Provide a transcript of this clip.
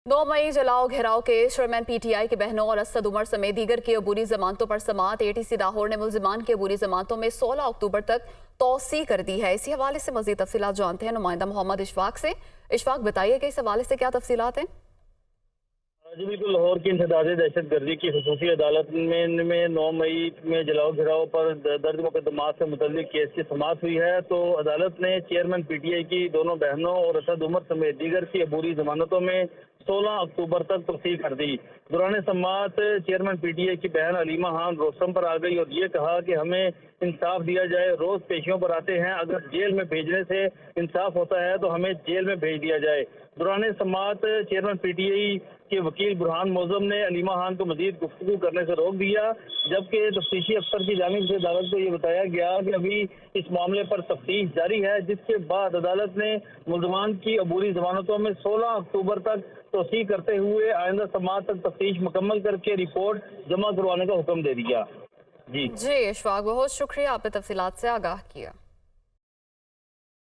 9 मई जलाओ घेराव के चेयरमैन पीटीआई की बहनों और असद उमर समेत दीगर की अबूरी जमानतों पर समाअत। एटीसी लाहौर ने मुल्जिमान की अबूरी जमानतों में 16 अक्टूबर तक तौसी कर दी है। इसी हवाले से मजीद तफसीलात जानते हैं नुमाइंदा मोहम्मद इशफाक से। इशफाक, बताइए कि इस हवाले से क्या तफसीलात हैं? जी बिल्कुल, लाहौर की इंसदादे दहशत गर्दी की खसूसी अदालत में 9 मई में जलाओ घिराव पर दर्ज मुकदमात से मुतल्लिक केस की समाअत हुई है। तो अदालत ने चेयरमैन पीटीआई की दोनों बहनों और असद उमर समेत दीगर की अबूरी जमानतों में 16 अक्टूबर तक तौसीक कर दी। दौरान समाअत चेयरमैन पीटीआई की बहन अलीमा खान रोस्तम पर आ गई और ये कहा कि हमें इंसाफ दिया जाए। रोज पेशियों पर आते हैं, अगर जेल में भेजने से इंसाफ होता है तो हमें जेल में भेज दिया जाए। दौरान समाअत चेयरमैन पीटीआई के वकील बुरहान मोजम ने अलीमा खान को मजीद गुफ्तगू करने से रोक दिया, जबकि तफ्तीशी अफसर की जानिब से अदालत को ये बताया गया कि अभी इस मामले पर तफ्तीश जारी है। जिसके बाद अदालत ने मुल्ज़मान की अबूरी जमानतों में 16 अक्टूबर तक तौसीक करते हुए आइंदा समाअत तक तफ्तीश मुकम्मल करके रिपोर्ट जमा करवाने का हुक्म दे दिया। जी इशफाक, बहुत शुक्रिया, आपने तफसीलात से आगाह किया।